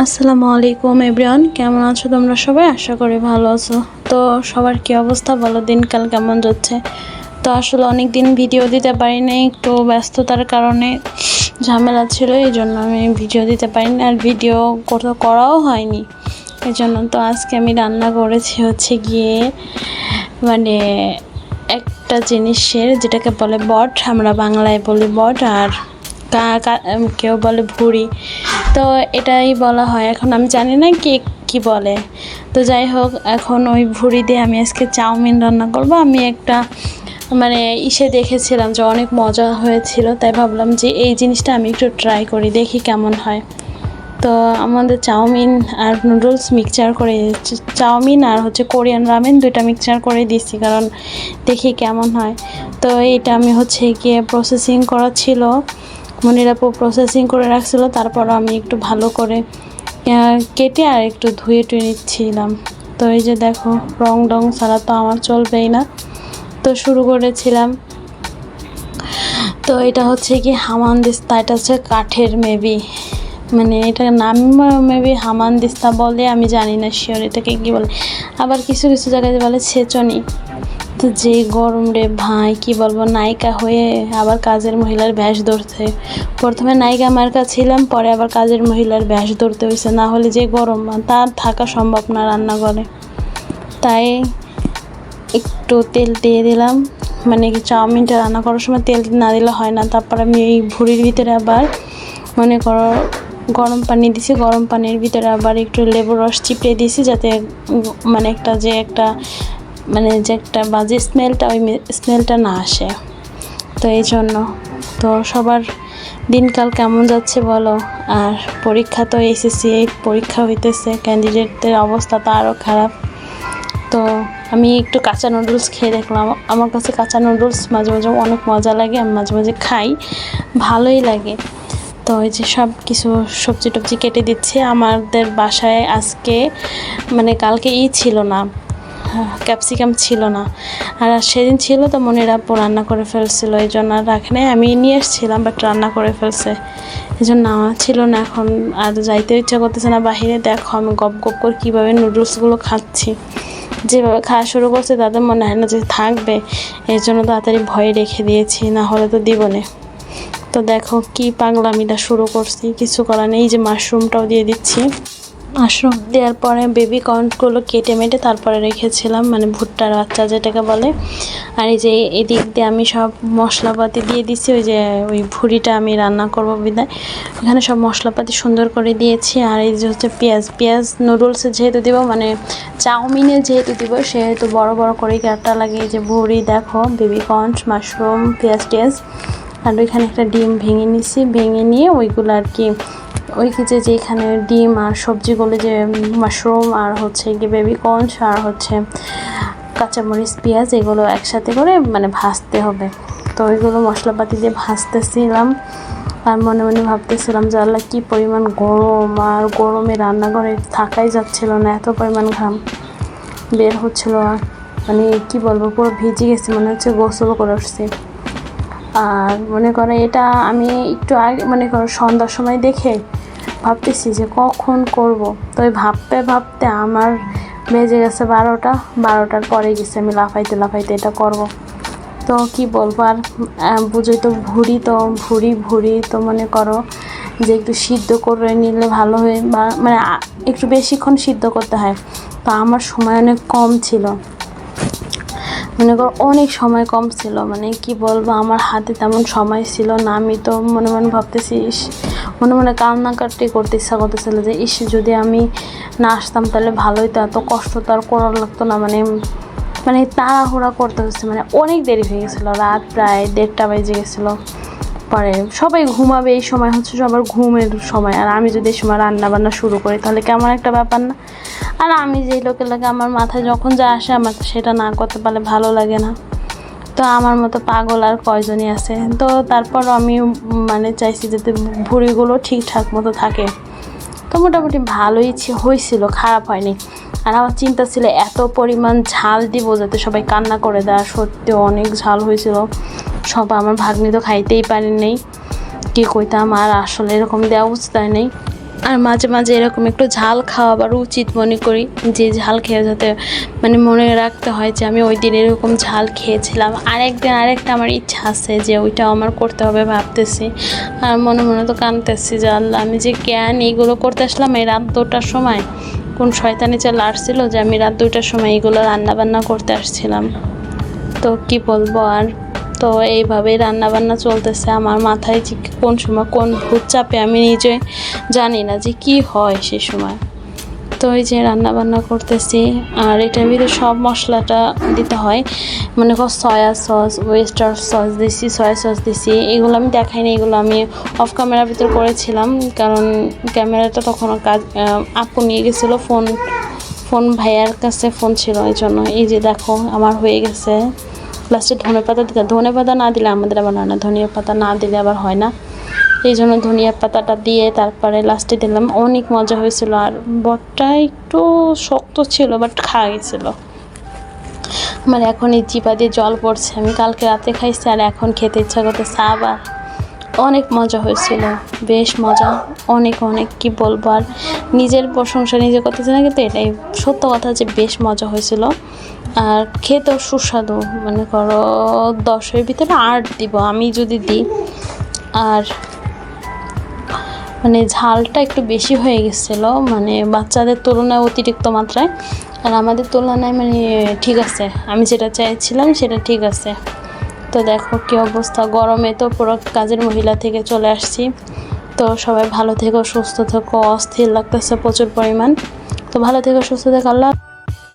আসসালামু আলাইকুম এভরিওয়ান, কেমন আছো তোমরা সবাই? আশা করি ভালো আছো। তো সবার কি অবস্থা বলো, দিনকাল কেমন যাচ্ছে? তো আসলে অনেক দিন ভিডিও দিতে পারি নাই, একটু ব্যস্ততার কারণে ঝামেলা ছিল, এই জন্য আমি ভিডিও দিতে পারিনি, আর ভিডিও করাও হয়নি। এই জন্য তো আজকে আমি রান্না করেছি হচ্ছে গিয়ে মানে একটা জিনিসের, যেটাকে বলে বট, আমরা বাংলায় বলি বট, আর কেউ বলে ভুড়ি। তো এটাই বলা হয়, এখন আমি জানি না কি বলে। তো যাই হোক, এখন ওই ভুড়ি দিয়ে আমি আজকে চাউমিন রান্না করব। আমি একটা দেখেছিলাম যে অনেক মজা হয়েছিল, তাই ভাবলাম যে এই জিনিসটা আমি একটু ট্রাই করি, দেখি কেমন হয়। তো আমাদের চাউমিন আর নুডলস মিক্সচার করে, চাউমিন আর হচ্ছে কোরিয়ান রামেন দুইটা মিক্সচার করে দিচ্ছি, কারণ দেখি কেমন হয়। তো এইটা আমি হচ্ছে গিয়ে প্রসেসিং করা ছিল, মনির আপু প্রসেসিং করে রাখছিল, তারপর আমি একটু ভালো করে কেটে আর একটু ধুয়ে টুয়ে নিচ্ছিলাম। তো এই যে দেখো, রং ছাড়া তো আমার চলবেই না। তো শুরু করেছিলাম। তো এটা হচ্ছে কি হামানদিস্তা, এটা হচ্ছে কাঠের মেবি, এটার নাম মেবি হামানদিস্তা বলে, আমি জানি না শিওর এটাকে কি বলে। আবার কিছু কিছু জায়গায় বলে ছেচনি। তো যে গরম রে ভাই, কি বলবো, নায়িকা হয়ে আবার কাজের মহিলার ভ্যাস ধরতে, প্রথমে নায়িকা মার্কা ছিলাম, পরে আবার কাজের মহিলার ভ্যাস ধরতে হয়েছে, না হলে যে গরম তার থাকা সম্ভব না রান্নাঘরে। তাই একটু তেল দিয়ে দিলাম, চাউমিনটা রান্না করার সময় তেল না দিলে হয় না। তারপর আমি এই ভুড়ির ভিতরে আবার মনে করো গরম পানি দিছি, গরম পানির ভিতরে আবার একটু লেবুর রস চিপড়ে দিয়েছি, যাতে একটা বাজে স্মেলটা, ওই স্মেলটা না আসে। তো এই জন্য। তো সবার দিনকাল কেমন যাচ্ছে বলো? আর পরীক্ষা তো এসএসসি পরীক্ষা হইতেছে, ক্যান্ডিডেটদের অবস্থা তো আরও খারাপ। তো আমি একটু কাঁচা নুডলস খেয়ে দেখলাম, আমার কাছে কাঁচা নুডলস মাঝে মাঝে অনেক মজা লাগে, আমি মাঝে মাঝে খাই, ভালোই লাগে। তো এই যে সব কিছু সবজি টবজি কেটে দিচ্ছি। আমাদের বাসায় আজকে কালকে ছিল না, ক্যাপসিকাম ছিল না, আর সেদিন ছিল তো মনির আপু রান্না করে ফেলছিল, এই জন্য আর রাখে নাই। আমি নিয়ে এসেছিলাম, বাট রান্না করে ফেলছে, এই জন্য আমার ছিল না। এখন আর যাইতে ইচ্ছা করতেছে না বাহিরে। দেখো আমি গপ গপ করে কীভাবে নুডলসগুলো খাচ্ছি, যেভাবে খাওয়া শুরু করছে তাদের মনে হয় না যে থাকবে, এই জন্য তাড়াতাড়ি ভয়ে রেখে দিয়েছি, না হলে তো দিব না। তো দেখো কি পাগলামিটা শুরু করছি, কিছু করার নেই। এই যে মাশরুমটাও দিয়ে দিচ্ছি। মাশরুম দেওয়ার পরে বেবি কর্নগুলো কেটে মেটে তারপরে রেখেছিলাম, ভুট্টার বাচ্চা যেটাকে বলে। আর এই যে এদিক দিয়ে আমি সব মশলাপাতি দিয়ে দিচ্ছি, ওই ভুড়িটা আমি রান্না করবো বিদায় এখানে সব মশলাপাতি সুন্দর করে দিয়েছি। আর এই যে হচ্ছে পেঁয়াজ নুডলসে যেহেতু দিব, চাউমিনে যেহেতু দিব, সেহেতু বড় বড় করে কাটা লাগে। এই যে ভুড়ি দেখো, বেবি কর্ন, মাশরুম, পেঁয়াজ, আর ওইখানে একটা ডিম ভেঙে নিছি, ভেঙে নিয়ে ওইগুলো আর কি যেখানে ডিম আর সবজিগুলো, যে মাশরুম আর হচ্ছে কি বেবি কর্ন আর হচ্ছে কাঁচামরিচ পেঁয়াজ, এগুলো একসাথে করে ভাজতে হবে। তো ওইগুলো মশলাপাতি দিয়ে ভাজতেছিলাম, আর মনে মনে ভাবতেছিলাম যে আল্লাহ কী পরিমাণ গরম, আর গরমে রান্নাঘরে থাকাই যাচ্ছিল না, এত পরিমাণ ঘাম বের হচ্ছিল। আর কি বলবো, পুরো ভিজে গেছি, মনে হচ্ছে গোসল করে উঠছি। আর এটা আমি একটু আগে সন্ধ্যার সময় দেখে ভাবতেছি যে কখন করব। তো ওই ভাবতে আমার বেজে গেছে 12টার পরে গেছে, আমি লাফাইতে এটা করব। তো কি বলবো, আর বুঝোই তো ভুড়ি তো মনে করো যে একটু সিদ্ধ করে নিলে ভালো হয়, বা একটু বেশিক্ষণ সিদ্ধ করতে হয়। তো আমার সময় অনেক কম ছিল, অনেক সময় কম ছিল, কি বলবো, আমার হাতে তেমন সময় ছিল না। আমি তো মনে ভাবতেছি, মনে কান্নাকাটি করতে ইচ্ছা করতেছিল যে যদি আমি না আসতাম তাহলে ভালোই, তো এত কষ্ট তো আর করার লাগতো না। তাড়াহুড়া করতে হচ্ছে, অনেক দেরি হয়ে গেছিলো, রাত প্রায় 1:30 বেজে গেছিলো। পরে সবাই ঘুমাবে, এই সময় হচ্ছে সবার ঘুমের সময়, আর আমি যদি এই সময় রান্না বান্না শুরু করি তাহলে কেমন একটা ব্যাপার না। আর আমি যেই লোকের লাগে, আমার মাথায় যখন যা আসে আমার সেটা না করতে পারলে ভালো লাগে না। তো আমার মতো পাগল আর কয়জনই আছে। তো তারপর আমি চাইছি যাতে ভুঁড়িগুলো ঠিকঠাক মতো থাকে। তো মোটামুটি ভালোই হয়েছিল, খারাপ হয়নি। আর আমার চিন্তা ছিল এত পরিমাণ ঝাল দিব যাতে সবাই কান্না করে দেয়, সত্যি অনেক ঝাল হয়েছিল। আমার ভাগ্নি তো খাইতেই পারেন নেই, কি কইতাম, আর আসলে এরকম দেওয়া উচিত নেই। আর মাঝে মাঝে এরকম একটু ঝাল খাওয়া আবার উচিত মনে করি, যে ঝাল খেয়ে যাতে মানে মনে রাখতে হয় যে আমি ওই দিন এরকম ঝাল খেয়েছিলাম। আরেকদিন আরেকটা আমার ইচ্ছা আছে যে ওইটাও আমার করতে হবে ভাবতেছি। আর মনে মনে তো কাঁদতেছি যে আল্লাহ, আমি যে কেন এইগুলো করতে আসলাম এই রাত 2টার সময়। কোন শয়তানি চাল আসছিল যে আমি রাত 2টার সময় এগুলো রান্নাবান্না করতে আসছিলাম। তো কি বলবো আর। তো এইভাবেই রান্নাবান্না চলতেছে আমার মাথায়, যে কোন সময় কোন ভূত চাপে আমি নিজে জানি না যে কি হয় সে সময়। তো এই যে রান্নাবান্না করতেছি, আর এটার ভিতরে সব মশলাটা দিতে হয়। মনে করো সয়া সস, ওয়েস্টার সস দিছি, সয়া সস দিছি, এগুলো আমি দেখাইনি, এগুলো আমি অফ ক্যামেরার ভিতর করেছিলাম, কারণ ক্যামেরাটা তখনও কাজ আপু নিয়ে গেছিলো, ফোন ভাইয়ার কাছে ফোন ছিল, এই জন্য। এই যে দেখো আমার হয়ে গেছে। লাস্টে ধনেপাতা দিতে, ধনেপাতা না দিলে আমাদের আবার হয় না, ধনিয়া পাতা না দিলে আবার হয় না, এই জন্য ধনিয়া পাতাটা দিয়ে তারপরে লাস্টে দিলাম। অনেক মজা হয়েছিল। আর বটটা একটু শক্ত ছিল, বাট খাওয়া গেছিলো। আমার এখন এই জিভা দিয়ে জল পড়ছে, আমি কালকে রাতে খাইছি আর এখন খেতে ইচ্ছা করতেছে আবার। অনেক মজা হয়েছিল, বেশ মজা, অনেক অনেক কি বলবো আর। নিজের প্রশংসা নিজে করতেছে না, কিন্তু এটাই সত্য কথা যে বেশ মজা হয়েছিল। আর খেতেও সুস্বাদু, মনে করো 10-এর ভিতরে 8 দিব আমি যদি দিই। আর মানে ঝালটা একটু বেশি হয়ে গেছিলো, মানে বাচ্চাদের তুলনায় অতিরিক্ত মাত্রায়, আর আমাদের তুলনায় মানে ঠিক আছে, আমি যেটা চাইছিলাম সেটা ঠিক আছে। তো দেখো কী অবস্থা, গরমে তো পুরো কাজের মহিলা থেকে চলে আসছি। তো সবাই ভালো থেকো, সুস্থ থেকো, অস্থির লাগতেছে প্রচুর পরিমাণ। তো ভালো থেকো, সুস্থ থেকো, আল্লাহ।